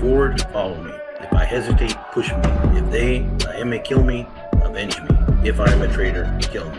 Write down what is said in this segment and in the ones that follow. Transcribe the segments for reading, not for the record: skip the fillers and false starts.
forward, follow me. If I hesitate, push me. If they, him may kill me, avenge me. If I am a traitor, kill me.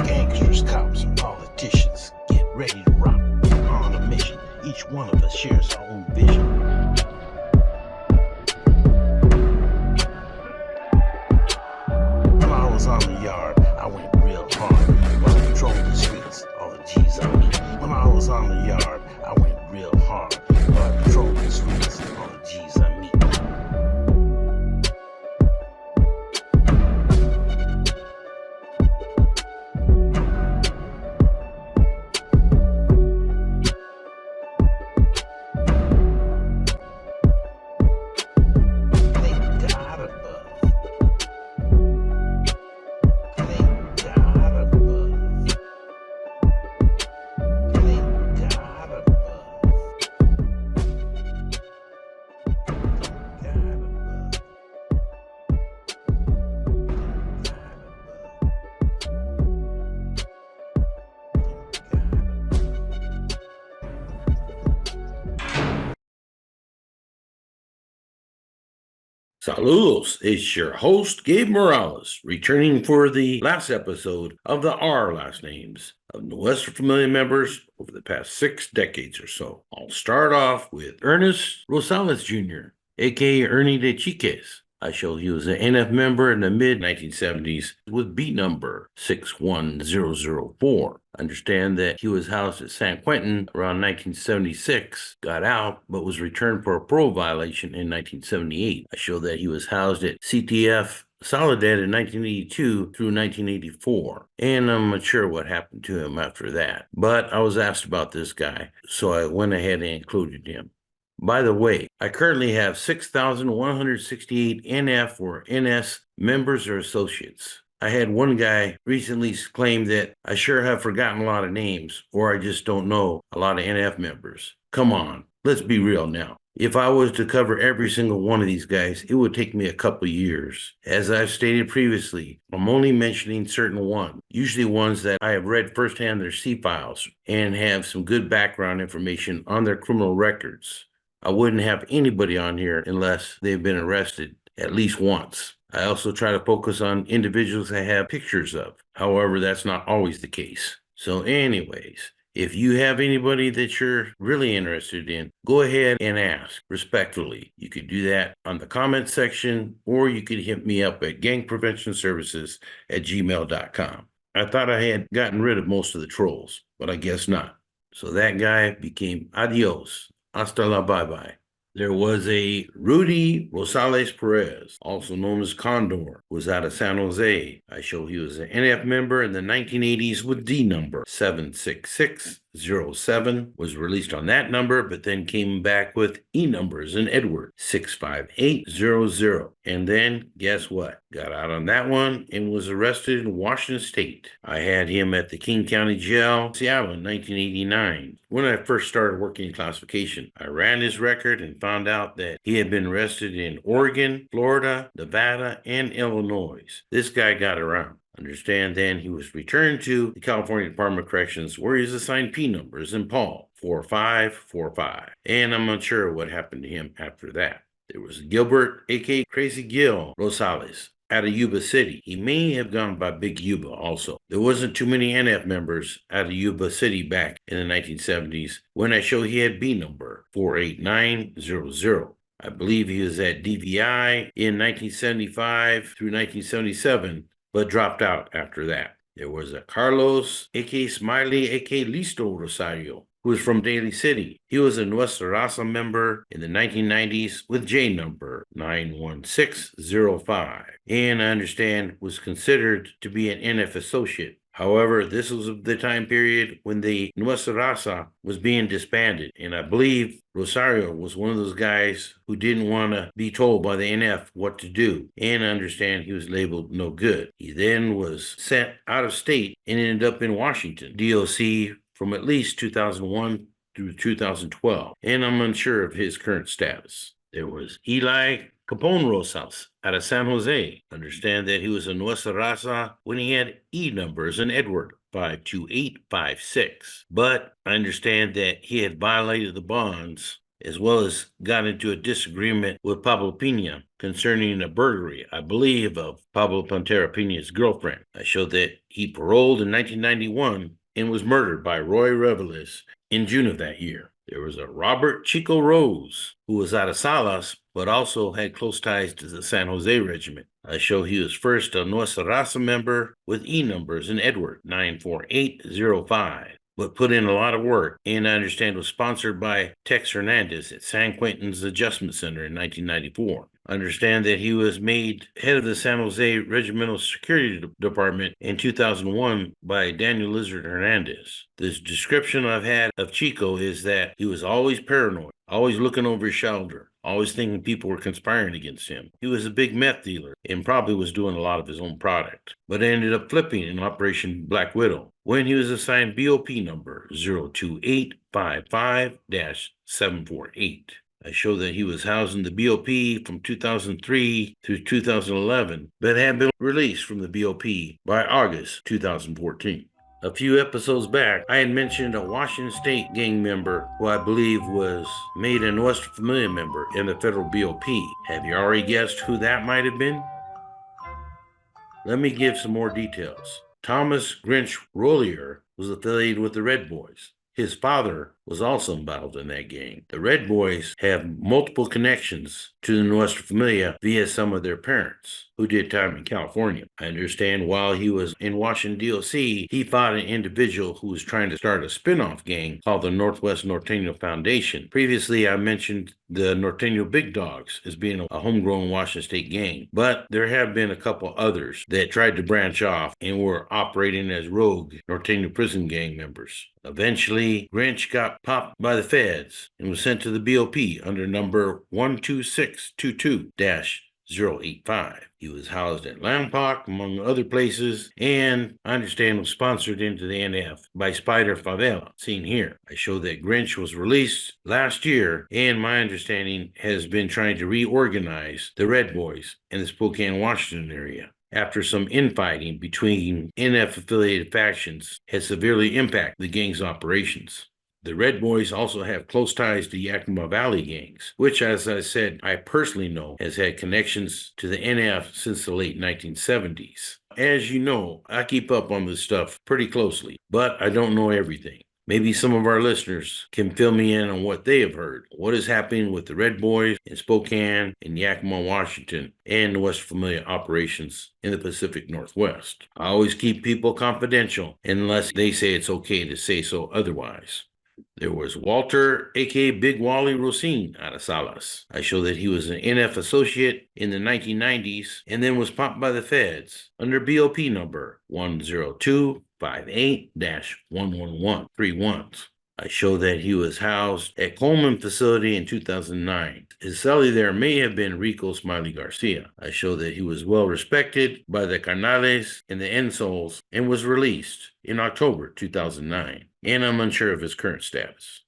Gangsters, cops, and politicians, get ready to rock. On a mission, each one of us shares our own vision. When I was on the yard, I went real hard. While I patrolled the streets, all the G's on me. When I was on the yard, I went real hard. While I patrolled the streets, all the G's on me. Saludos, it's your host, Gabe Morales, returning for the last episode of the R last names of Nuestra Familia members over the past 6 decades or so. I'll start off with Ernest Rosalez Jr., aka Ernie de Chiques. I showed he was an NF member in the mid-1970s with beat number 61004. Understand that he was housed at San Quentin around 1976, got out, but was returned for a parole violation in 1978. I showed that he was housed at CTF Soledad in 1982 through 1984, and I'm not sure what happened to him after that. But I was asked about this guy, so I went ahead and included him. By the way, I currently have 6,168 NF or NS members or associates. I had one guy recently claim that I sure have forgotten a lot of names, or I just don't know a lot of NF members. Come on, let's be real now. If I was to cover every single one of these guys, it would take me a couple years. As I've stated previously, I'm only mentioning certain ones, usually ones that I have read firsthand their C-files and have some good background information on their criminal records. I wouldn't have anybody on here unless they've been arrested at least once. I also try to focus on individuals I have pictures of. However, that's not always the case. So anyways, if you have anybody that you're really interested in, go ahead and ask respectfully. You could do that on the comment section, or you could hit me up at gangpreventionservices@gmail.com. I thought I had gotten rid of most of the trolls, but I guess not. So that guy became adios. Hasta la bye-bye. There was a Rudy Rosales Perez, also known as Condor, who was out of San Jose. I showed he was an NF member in the 1980s with D number 76607, was released on that number, but then came back with E numbers in Edward 65800. And then, guess what? Got out on that one and was arrested in Washington State. I had him at the King County Jail, Seattle in 1989. When I first started working in classification, I ran his record and found out that he had been arrested in Oregon, Florida, Nevada, and Illinois. This guy got around. Understand then he was returned to the California Department of Corrections where he was assigned P numbers in Paul 4545. And I'm not sure what happened to him after that. There was Gilbert, aka Crazy Gil Rosales, out of Yuba City. He may have gone by Big Yuba also. There wasn't too many NF members out of Yuba City back in the 1970s when I showed he had B number 48900. I believe he was at DVI in 1975 through 1977, but dropped out after that. There was a Carlos, aka Smiley, aka Listo Rosario, who was from Daly City. He was a Nuestra Raza member in the 1990s with J number 91605, and I understand was considered to be an NF associate. However, this was the time period when the Nuestra Raza was being disbanded, and I believe Rosario was one of those guys who didn't want to be told by the NF what to do, and I understand he was labeled no good. He then was sent out of state and ended up in Washington, DOC, from at least 2001 through 2012, and I'm unsure of his current status. There was Eli Capone Ros out of San Jose. Understand that he was a Nuestra Raza when he had E numbers in Edward 52856. But I understand that he had violated the bonds as well as got into a disagreement with Pablo Pena concerning a burglary, I believe, of Pablo Pantera Pena's girlfriend. I showed that he paroled in 1991 and was murdered by Roy Rosales in June of that year. There was a Robert Chico Rose, who was out of Salas, but also had close ties to the San Jose Regiment. I show he was first a Nuestra Raza member with E numbers in Edward 94805, but put in a lot of work, and I understand was sponsored by Tex Hernandez at San Quentin's Adjustment Center in 1994. I understand that he was made head of the San Jose Regimental Security Department in 2001 by Daniel Lizard Hernandez. This description I've had of Chico is that he was always paranoid, always looking over his shoulder, always thinking people were conspiring against him. He was a big meth dealer and probably was doing a lot of his own product, but ended up flipping in Operation Black Widow when he was assigned BOP number 02855-748. I show that he was housed in the BOP from 2003 through 2011, but had been released from the BOP by August 2014. A few episodes back, I had mentioned a Washington State gang member who I believe was made a Nuestra Familia member in the federal BOP. Have you already guessed who that might have been? Let me give some more details. Thomas Grinch Rollier was affiliated with the Red Boys. His father was also involved in that gang. The Red Boys have multiple connections to the Nuestra Familia via some of their parents who did time in California. I understand while he was in Washington, D.C., he fought an individual who was trying to start a spin-off gang called the Northwest Norteño Foundation. Previously, I mentioned the Norteño Big Dogs as being a homegrown Washington State gang, but there have been a couple others that tried to branch off and were operating as rogue Norteño prison gang members. Eventually, Grinch got popped by the feds and was sent to the BOP under number 12622-085. He was housed at Lompoc, among other places, and I understand was sponsored into the NF by Spider Favela, seen here. I show that Grinch was released last year, and my understanding has been trying to reorganize the Red Boys in the Spokane, Washington area, after some infighting between NF-affiliated factions had severely impacted the gang's operations. The Red Boys also have close ties to Yakima Valley gangs, which, as I said, I personally know has had connections to the NF since the late 1970s. As you know, I keep up on this stuff pretty closely, but I don't know everything. Maybe some of our listeners can fill me in on what they have heard. What is happening with the Red Boys in Spokane, in Yakima, Washington, and the West Familia operations in the Pacific Northwest. I always keep people confidential unless they say it's okay to say so otherwise. There was Walter, a.k.a. Big Wally Rosin, out of Salas. I show that he was an NF associate in the 1990s and then was popped by the feds under BOP number 10258-11131. I show that he was housed at Coleman facility in 2009. His cellie there may have been Rico Smiley Garcia. I show that he was well respected by the Carnales and the Ensols and was released in October 2009, and I'm unsure of his current status.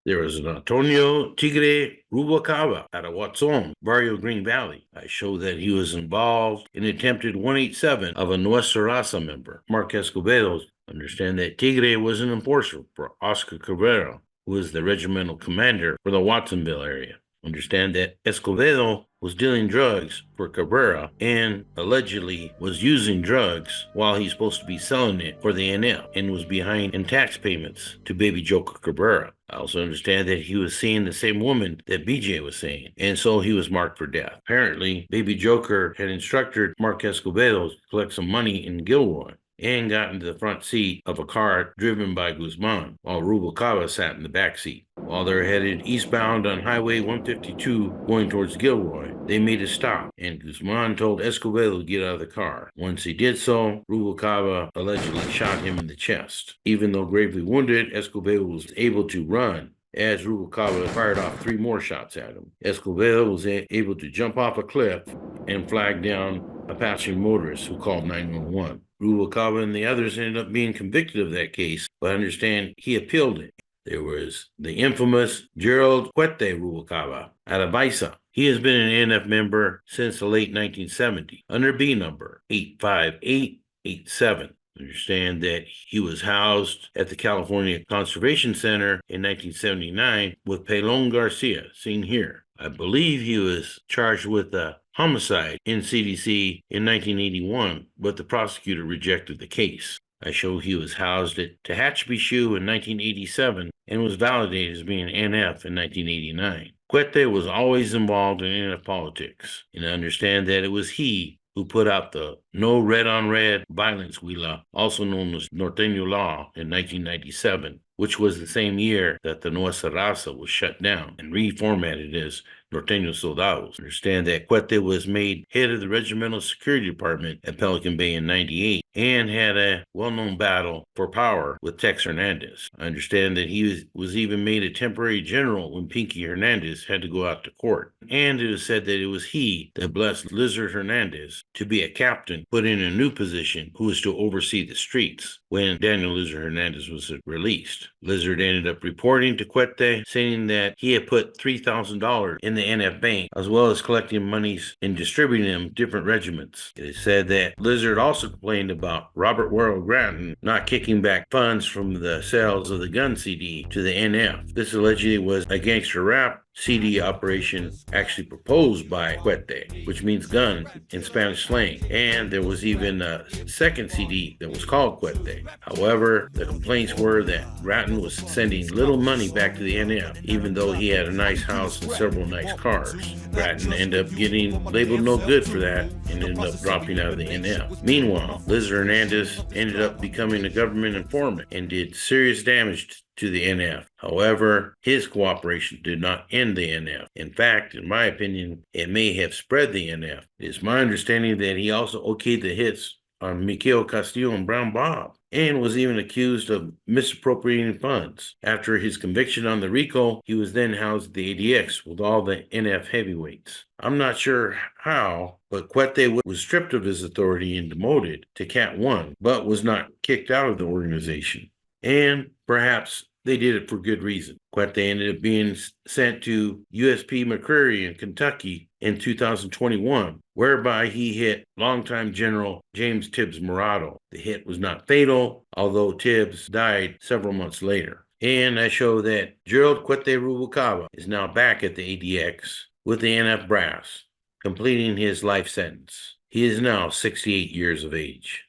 There was an Antonio Tigre Rubalcaba out of Watson, Barrio Green Valley. I show that he was involved in attempted 187 of a Nuestra Raza member, Mark Escobedo. Understand that Tigre was an enforcer for Oscar Cabrera, who was the regimental commander for the Watsonville area. Understand that Escobedo was dealing drugs for Cabrera and allegedly was using drugs while he's supposed to be selling it for the NL and was behind in tax payments to Baby Joker Cabrera. I also understand that he was seeing the same woman that BJ was seeing, and so he was marked for death. Apparently, Baby Joker had instructed Mark Escobedo to collect some money in Gilroy and got into the front seat of a car driven by Guzman, while Rubalcaba sat in the back seat. While they're headed eastbound on Highway 152 going towards Gilroy, they made a stop, and Guzman told Escobedo to get out of the car. Once he did so, Rubalcaba allegedly shot him in the chest. Even though gravely wounded, Escobedo was able to run as Rubalcaba fired off 3 more shots at him. Escobedo was able to jump off a cliff and flag down a passing motorist who called 911. Rubalcaba and the others ended up being convicted of that case, but I understand he appealed it. There was the infamous Gerald Cuete Rubalcaba out of Visa. He has been an NF member since the late 1970s under B number 85887. Understand that he was housed at the California Conservation Center in 1979 with Pelon Garcia, seen here. I believe he was charged with a homicide in CDC in 1981, but the prosecutor rejected the case. I show he was housed at Tehachapi SHU in 1987 and was validated as being NF in 1989. Quete was always involved in NF politics, and I understand that it was he who put out the No Red on Red Violence Huila, also known as Norteño Law, in 1997, which was the same year that the Nuestra Raza was shut down and reformatted as Norteño Soldados. Understand that Quete was made head of the Regimental Security Department at Pelican Bay in 98 and had a well-known battle for power with Tex Hernandez. I understand that he was even made a temporary general when Pinky Hernandez had to go out to court. And it is said that it was he that blessed Lizard Hernandez to be a captain put in a new position who was to oversee the streets when Daniel Lizard Hernandez was released. Lizard ended up reporting to Quete, saying that he had put $3,000 in the NF bank, as well as collecting monies and distributing them to different regiments. It is said that Lizard also complained about Robert Worrell Grattan not kicking back funds from the sales of the gun CD to the NF. This allegedly was a gangster rap CD operation actually proposed by Quete, which means gun in Spanish slang. And there was even a second CD that was called Quete. However, the complaints were that Grattan was sending little money back to the NF, even though he had a nice house and several nice cars. Grattan ended up getting labeled no good for that and ended up dropping out of the NF. Meanwhile, Lizard Hernandez ended up becoming a government informant and did serious damage to the NF. However, his cooperation did not end the NF. In fact, in my opinion, it may have spread the NF. It is my understanding that he also okayed the hits on Mikhail Castillo and Brown Bob, and was even accused of misappropriating funds. After his conviction on the RICO, he was then housed at the ADX with all the NF heavyweights. I'm not sure how, but Quete was stripped of his authority and demoted to Cat 1, but was not kicked out of the organization. And perhaps they did it for good reason. Quete ended up being sent to USP McCreary in Kentucky in 2021, whereby he hit longtime General James Tibbs Morado. The hit was not fatal, although Tibbs died several months later. And I show that Gerald Quete Rubalcaba is now back at the ADX with the NF brass, completing his life sentence. He is now 68 years of age.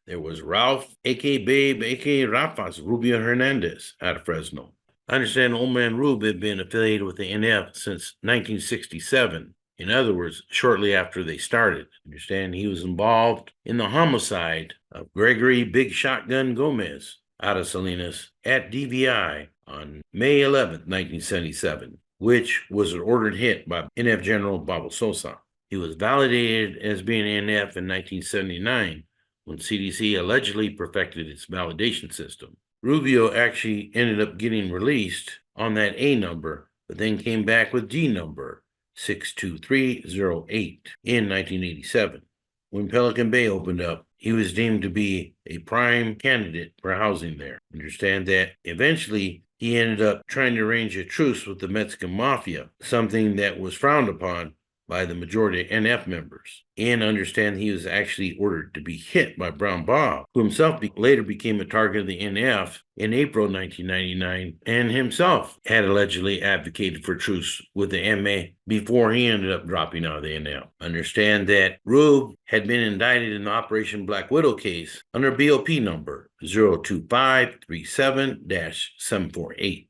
There was Ralph, a.k.a. Babe, a.k.a. Rafa's Rubi Hernandez out of Fresno. I understand Old Man Rube had been affiliated with the NF since 1967. In other words, shortly after they started. I understand he was involved in the homicide of Gregory Big Shotgun Gomez out of Salinas at DVI on May 11, 1977, which was an ordered hit by NF General Babo Sosa. He was validated as being NF in 1979 when CDC allegedly perfected its validation system. Rubio actually ended up getting released on that A number, but then came back with D number 62308 in 1987. When Pelican Bay opened up, he was deemed to be a prime candidate for housing there. Understand that eventually he ended up trying to arrange a truce with the Mexican Mafia, something that was frowned upon by the majority of NF members, and understand he was actually ordered to be hit by Brown Bob, who himself later became a target of the NF in April 1999, and himself had allegedly advocated for truce with the MA before he ended up dropping out of the NF. Understand that Rube had been indicted in the Operation Black Widow case under BOP number 02537-748.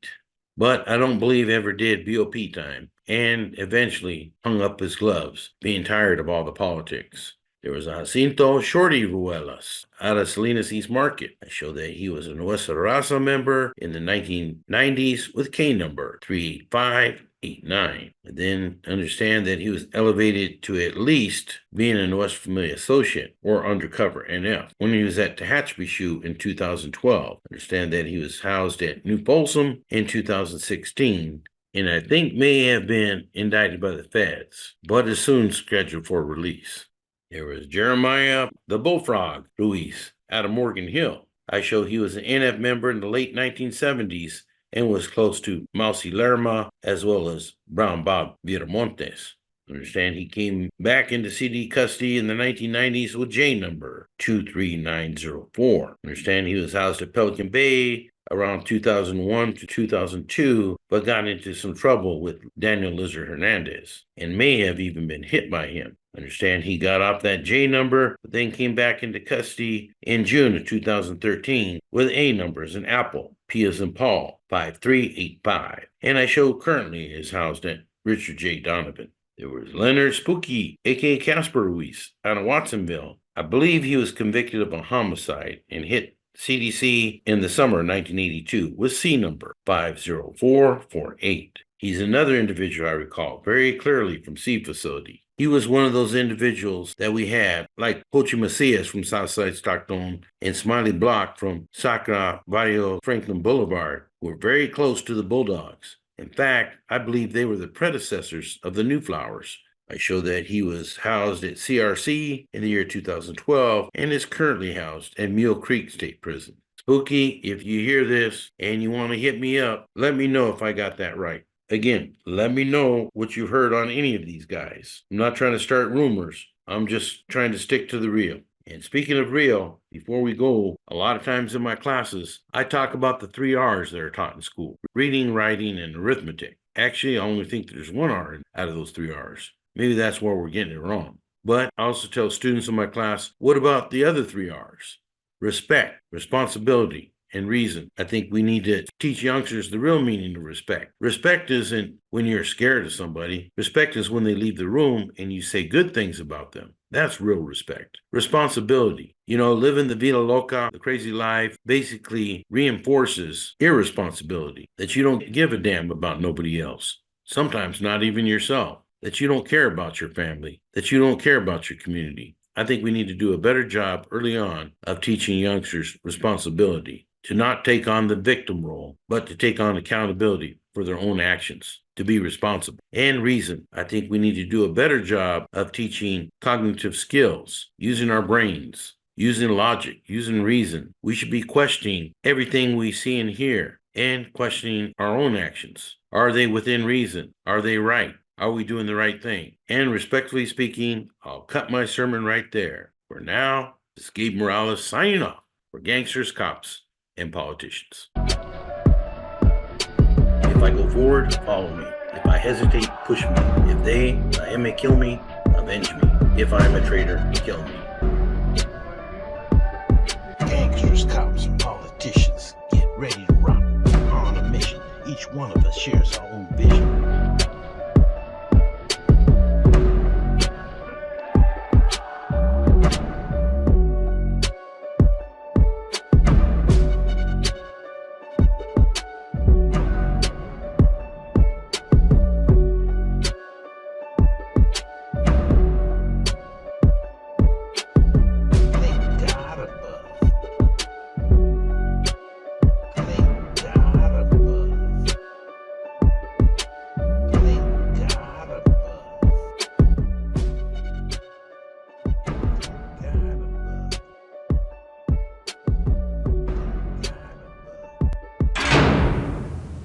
But I don't believe ever did BOP time, and eventually hung up his gloves, being tired of all the politics. There was a Jacinto Shorty Ruelas out of Salinas East Market. I show that he was a Nuestra Raza member in the 1990s with K number 38589. And then understand that he was elevated to at least being a Nuestra Familia associate or undercover NF when he was at Tehachapi SHU in 2012. Understand that he was housed at New Folsom in 2016. And I think may have been indicted by the feds, but is soon scheduled for release. There was Jeremiah the Bullfrog Ruiz out of Morgan Hill. I show he was an NF member in the late 1970s and was close to Mousy Lerma as well as Brown Bob Viramontes. Understand he came back into CD custody in the 1990s with J number 23904. Understand he was housed at Pelican Bay around 2001 to 2002, but got into some trouble with Daniel Lizard Hernandez and may have even been hit by him. Understand he got off that J number, but then came back into custody in June of 2013 with A numbers in Apple, P as in Paul, 5385. And I show currently is housed at Richard J. Donovan. There was Leonard Spooky, a.k.a. Casper Ruiz, out of Watsonville. I believe he was convicted of a homicide and hit CDC in the summer of 1982 with C number 50448. He's another individual I recall very clearly from C facility. He was one of those individuals that we had, like Pochi Macias from Southside Stockton and Smiley Block from Sacra Barrio Franklin Boulevard, who were very close to the Bulldogs. In fact, I believe they were the predecessors of the New Flowers. I show that he was housed at CRC in the year 2012 and is currently housed at Mule Creek State Prison. Spooky, if you hear this and you want to hit me up, let me know if I got that right. Again, let me know what you've heard on any of these guys. I'm not trying to start rumors. I'm just trying to stick to the real. And speaking of real, before we go, a lot of times in my classes, I talk about the 3 R's that are taught in school: reading, writing, and arithmetic. Actually, I only think there's 1 R out of those 3 R's. Maybe that's where we're getting it wrong. But I also tell students in my class, what about the other 3 R's? Respect, responsibility, and reason. I think we need to teach youngsters the real meaning of respect. Respect isn't when you're scared of somebody. Respect is when they leave the room and you say good things about them. That's real respect. Responsibility. Living the vida loca, the crazy life, basically reinforces irresponsibility, that you don't give a damn about nobody else. Sometimes not even yourself. That you don't care about your family, that you don't care about your community. I think we need to do a better job early on of teaching youngsters responsibility, to not take on the victim role, but to take on accountability for their own actions, to be responsible. And reason. I think we need to do a better job of teaching cognitive skills, using our brains, using logic, using reason. We should be questioning everything we see and hear and questioning our own actions. Are they within reason? Are they right? Are we doing the right thing? And respectfully speaking, I'll cut my sermon right there. For now, this is Gabe Morales signing off for Gangsters, Cops, and Politicians. If I go forward, follow me. If I hesitate, push me. If they may kill me, avenge me. If I am a traitor, kill me. Gangsters, cops, and politicians, get ready to rock. On a mission, each one of us shares our own vision.